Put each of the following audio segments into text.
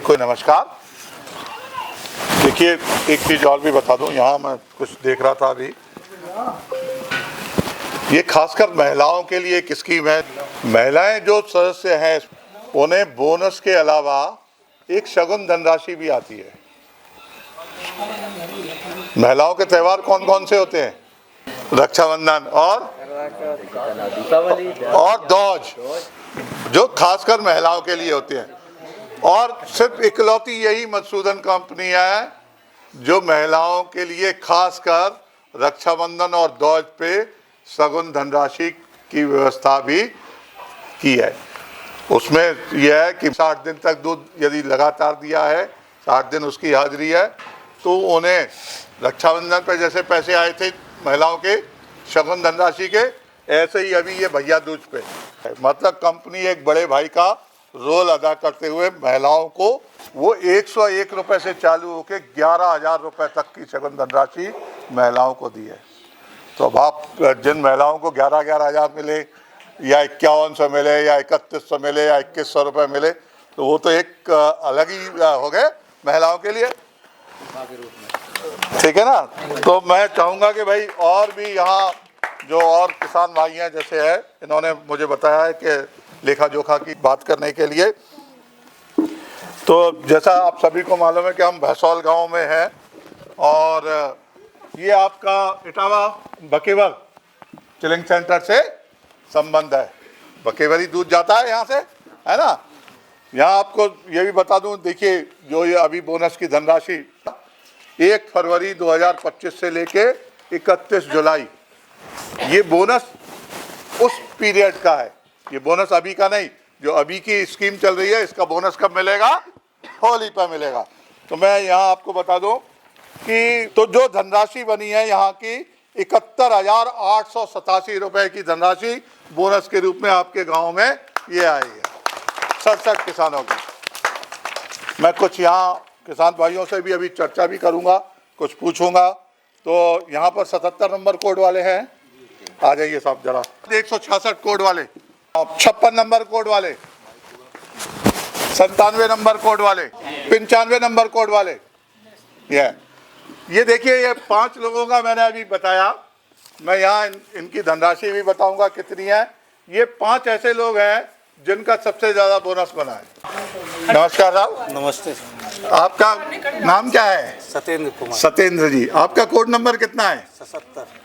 कोई नमस्कार। देखिए, एक चीज़ और भी बता दूं, यहाँ मैं कुछ देख रहा था अभी, ये खासकर महिलाओं के लिए एक स्कीम है। महिलाएं जो सदस्य हैं उन्हें बोनस के अलावा एक शगुन धनराशि भी आती है। महिलाओं के त्यौहार कौन कौन से होते हैं? रक्षाबंधन और दौज, जो खासकर महिलाओं के लिए होते हैं। और सिर्फ इकलौती यही मधुसूदन कंपनी है जो महिलाओं के लिए खासकर रक्षाबंधन और दौज पे सगुन धनराशि की व्यवस्था भी की है। उसमें यह है कि 60 दिन तक दूध यदि लगातार दिया है, 60 दिन उसकी हाजिरी है, तो उन्हें रक्षाबंधन पे जैसे पैसे आए थे महिलाओं के शगुन धनराशि के, ऐसे ही अभी ये भैया दूज पे, मतलब कंपनी एक बड़े भाई का रोल अदा करते हुए महिलाओं को वो 101 रुपये से चालू होकर 11,000 रुपये तक की शगुन धनराशि महिलाओं को दी है। तो अब आप जिन महिलाओं को 11,000 मिले या 5100 मिले या 3100 मिले या 2100 रुपये मिले, तो वो तो एक अलग ही हो गए महिलाओं के लिए, ठीक है ना। तो मैं चाहूँगा कि भाई और भी यहाँ जो और किसान भाई हैं जैसे है, इन्होंने मुझे बताया है कि लेखा जोखा की बात करने के लिए। तो जैसा आप सभी को मालूम है कि हम भैसौल गांव में हैं और ये आपका इटावा बकेवर चिलिंग सेंटर से संबंध है। बकेवरी दूध जाता है यहाँ से, है ना। यहाँ आपको ये भी बता दूँ, देखिए जो ये अभी बोनस की धनराशि 1 फरवरी 2025 से लेके 31 जुलाई, ये बोनस उस पीरियड का है। ये बोनस अभी का नहीं, जो अभी की स्कीम चल रही है, इसका बोनस कब मिलेगा? होली पर मिलेगा। तो मैं यहाँ आपको बता दूं कि तो जो धनराशि बनी है यहाँ की 71,887 रुपये की धनराशि बोनस के रूप में आपके गांव में ये आई है 67 किसानों की। मैं कुछ यहाँ किसान भाइयों से भी अभी चर्चा भी करूँगा, कुछ पूछूंगा। तो यहाँ पर 77 नंबर कोड वाले हैं, आ जाइए साहब जरा। 166 कोड वाले, 56 नंबर कोड वाले, 97 नंबर कोड वाले, 95 नंबर कोड वाले। ये देखिए, ये 5 लोगों का मैंने अभी बताया। मैं यहाँ इनकी धनराशि भी बताऊंगा कितनी है। ये 5 ऐसे लोग हैं जिनका सबसे ज्यादा बोनस बना है। नमस्कार साहब। नमस्ते। आपका नाम क्या है? सत्येंद्र कुमार। सत्येंद्र जी, आपका कोड नंबर कितना है?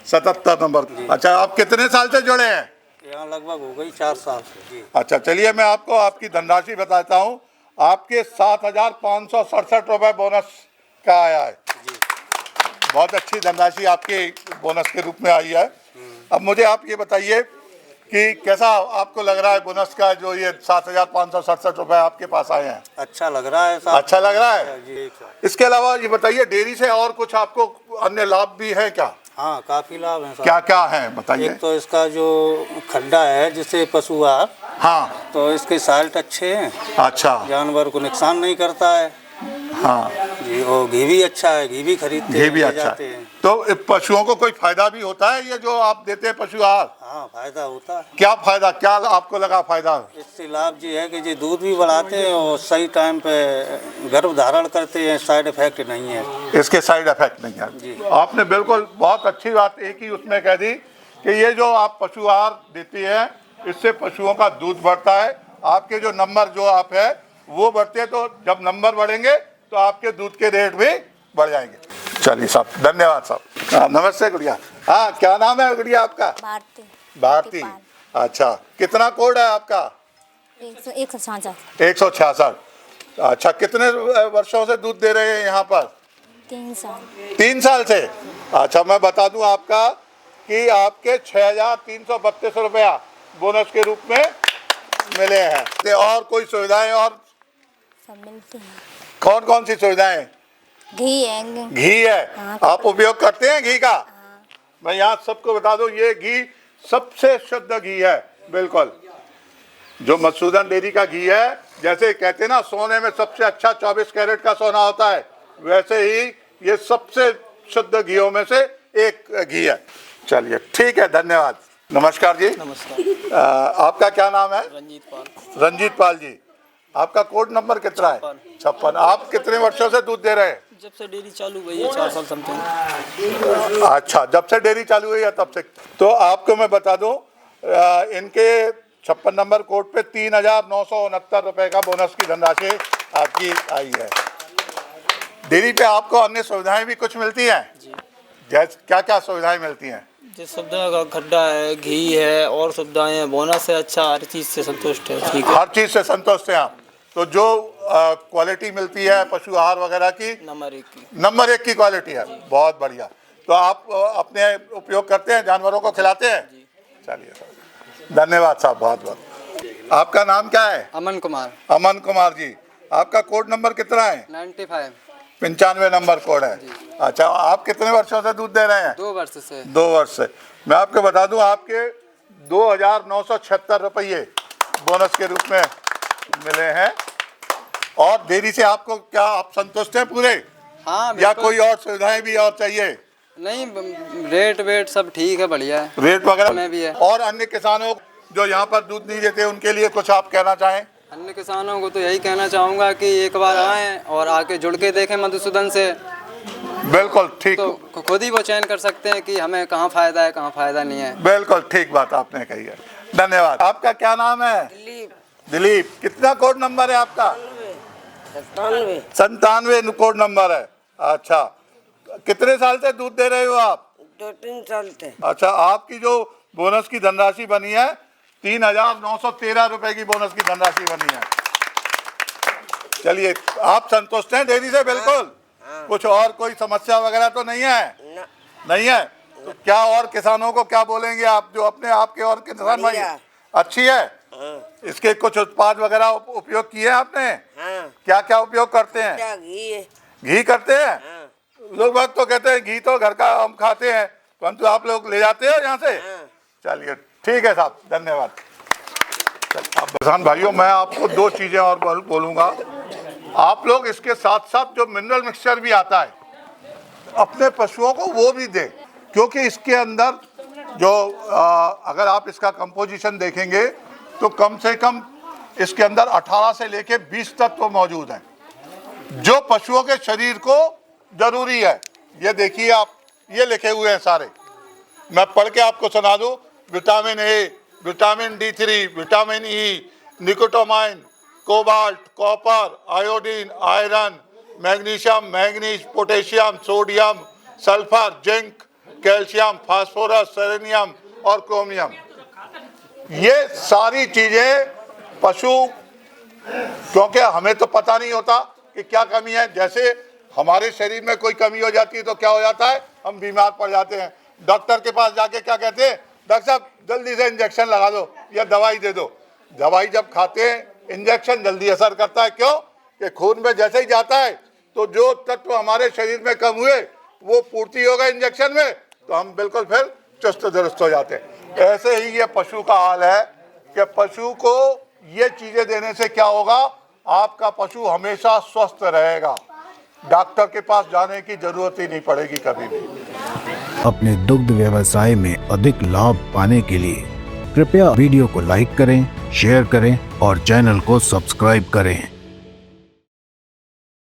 77 नंबर। अच्छा, आप कितने साल से जुड़े हैं यहाँ? लगभग हो गई 4 साल जी। अच्छा, चलिए मैं आपको आपकी धनराशि बताता हूँ। आपके 7,567 रुपये बोनस का आया है जी। बहुत अच्छी धनराशि आपके बोनस के रूप में आई है। अब मुझे आप ये बताइए कि कैसा आपको लग रहा है बोनस का, जो ये 7,567 रुपये आपके पास आए हैं? अच्छा लग रहा है साहब। अच्छा लग रहा है जी। इसके अलावा ये बताइए, डेयरी से और कुछ आपको अन्य लाभ भी है क्या? हाँ, काफी लाभ है साहब। क्या क्या है बताइए। एक तो इसका जो खड्डा है जिससे पशु आहार, हाँ, तो इसके साल्ट अच्छे हैं। अच्छा, जानवर को नुकसान नहीं करता है। हाँ जी, और घी भी अच्छा है, घी भी खरीदते हैं, घी भी अच्छा है। तो पशुओं को कोई फायदा भी होता है ये जो आप देते हैं पशु आहार? हाँ, फायदा होता है। क्या फायदा, क्या आपको लगा फायदा? इससे लाभ ये है कि ये दूध भी बढ़ाते हैं और सही टाइम पे गर्भ धारण करते हैं, साइड इफेक्ट नहीं है इसके। साइड इफेक्ट नहीं है जी। आपने बिल्कुल बहुत अच्छी बात एक ही उसमें कह दी कि ये जो आप पशु आहार देती है, इससे पशुओं का दूध बढ़ता है, आपके जो नंबर जो आप है वो बढ़ते हैं। तो जब नंबर बढ़ेंगे तो आपके दूध के रेट भी बढ़ जाएंगे। चलिए साहब, धन्यवाद साहब। नमस्ते गुड़िया। हाँ, क्या नाम है गुड़िया आपका? भारती। भारती। अच्छा, कितना कोड है आपका? 166। अच्छा, कितने वर्षों से दूध दे रहे हैं यहाँ पर? 3 साल। 3 साल से। अच्छा, मैं बता दूं आपका कि आपके 6,332 रुपया बोनस के रूप में मिले हैं। और कोई सुविधाएं और सब मिलती हैं। कौन कौन सी सुविधाएं? घी है। घी है। हाँ, आप उपयोग करते हैं घी का? हाँ। मैं यहाँ सबको बता दूं, ये घी सबसे शुद्ध घी है बिल्कुल। जो मधुसूदन डेयरी का घी है, जैसे कहते हैं ना सोने में सबसे अच्छा 24 कैरेट का सोना होता है, वैसे ही ये सबसे शुद्ध घियों में से एक घी है। चलिए ठीक है, धन्यवाद। नमस्कार जी। नमस्कार। आपका क्या नाम है? रंजीत पाल। रंजीत पाल जी। आपका कोड नंबर कितना है? 56। आप कितने वर्षों से दूध दे रहे हैं? जब से डेयरी चालू हुई है 4 साल समथिंग। अच्छा, जब से डेयरी चालू हुई है तब से। तो आपको मैं बता दूं, इनके 56 नंबर कोड पे 3,969 रुपए का बोनस की धनराशि आपकी आई है। डेयरी पे आपको अन्य सुविधाएं भी कुछ मिलती हैं? जैसे क्या क्या सुविधाएं मिलती हैं? जिस सुविधा का खड्डा है, घी है और सुविधाएं हैं, बोनस है, अच्छा, हर चीज़ से संतुष्ट है। ठीक है, हर चीज़ से संतुष्ट हैं आप? तो जो क्वालिटी मिलती है पशु आहार वगैरह की नंबर 1 की क्वालिटी है। बहुत बढ़िया। तो आप अपने उपयोग करते हैं, जानवरों को खिलाते हैं? चलिए सर, धन्यवाद साहब, बहुत बहुत। आपका नाम क्या है? अमन कुमार। अमन कुमार जी, आपका कोड नंबर कितना है? 95। 95 नंबर कोड है। अच्छा, आप कितने वर्षों से दूध दे रहे हैं? 2 वर्ष से। 2 वर्ष से। मैं आपको बता दूं, आपके 2,976 रुपये बोनस के रूप में मिले हैं। और डेयरी से आपको क्या, आप संतुष्ट हैं पूरे? हाँ, या कोई और सुविधाएं भी और चाहिए? नहीं, रेट वेट सब ठीक है, बढ़िया है, रेट वगैरह में भी है। और अन्य किसानों जो यहाँ पर दूध नहीं देते उनके लिए कुछ आप कहना चाहें? अन्य किसानों को तो यही कहना चाहूँगा कि एक बार आएँ और आके जुड़ के देखें मधुसूदन से। बिल्कुल ठीक। तो खुद ही वो चयन कर सकते हैं कि हमें कहाँ फ़ायदा है, कहाँ फ़ायदा नहीं है। बिल्कुल ठीक बात आपने कही है, धन्यवाद। आपका क्या नाम है? दिलीप। दिलीप, कितना कोड नंबर है आपका? 97 कोड नंबर है। अच्छा, कितने साल से दूध दे रहे हो आप? 2-3 साल से। अच्छा, आपकी जो बोनस की धनराशि बनी है 3,913 रुपए की बोनस की धनराशि बनी है। चलिए, आप संतुष्ट हैं डेयरी से? बिल्कुल। कुछ और कोई समस्या वगैरह तो नहीं है? नहीं है। तो क्या और किसानों को क्या बोलेंगे आप, जो अपने आपके और किसान भाई? अच्छी है। इसके कुछ उत्पाद वगैरह उपयोग किए आपने? क्या क्या उपयोग करते हैं? घी करते हैं। लोग बात तो कहते हैं घी तो घर का हम खाते हैं, परंतु आप लोग ले जाते हो यहाँ से? चलिए ठीक है साहब, धन्यवाद। किसान भाइयों, मैं आपको 2 चीजें और बोलूँगा। आप लोग इसके साथ साथ जो मिनरल मिक्सचर भी आता है अपने पशुओं को वो भी दें, क्योंकि इसके अंदर जो अगर आप इसका कंपोजिशन देखेंगे तो कम से कम इसके अंदर 18 से लेके 20 तत्व मौजूद हैं जो पशुओं के शरीर को जरूरी है। ये देखिए आप, ये लिखे हुए हैं सारे, मैं पढ़ के आपको सुना दूं। Vitamin A, vitamin D3, vitamin E, nicotinamide, cobalt, copper, iodine, iron, magnesium, manganese, potassium, sodium, sulphur, zinc, calcium, phosphorus, selenium और क्रोमियम। ये सारी चीजें पशु, क्योंकि हमें तो पता नहीं होता कि क्या कमी है। जैसे हमारे शरीर में कोई कमी हो जाती है तो क्या हो जाता है, हम बीमार पड़ जाते हैं। डॉक्टर के पास जाके क्या कहते हैं, डॉक्टर साहब जल्दी से इंजेक्शन लगा दो या दवाई दे दो। दवाई जब खाते हैं, इंजेक्शन जल्दी असर करता है। क्यों? कि खून में जैसे ही जाता है तो जो तत्व हमारे शरीर में कम हुए वो पूर्ति हो गए इंजेक्शन में, तो हम बिल्कुल फिर चुस्त दुरुस्त हो जाते हैं। ऐसे ही ये पशु का हाल है कि पशु को ये चीजें देने से क्या होगा, आपका पशु हमेशा स्वस्थ रहेगा, डॉक्टर के पास जाने की जरूरत ही नहीं पड़ेगी कभी भी। अपने दुग्ध व्यवसाय में अधिक लाभ पाने के लिए कृपया वीडियो को लाइक करें, शेयर करें और चैनल को सब्सक्राइब करें।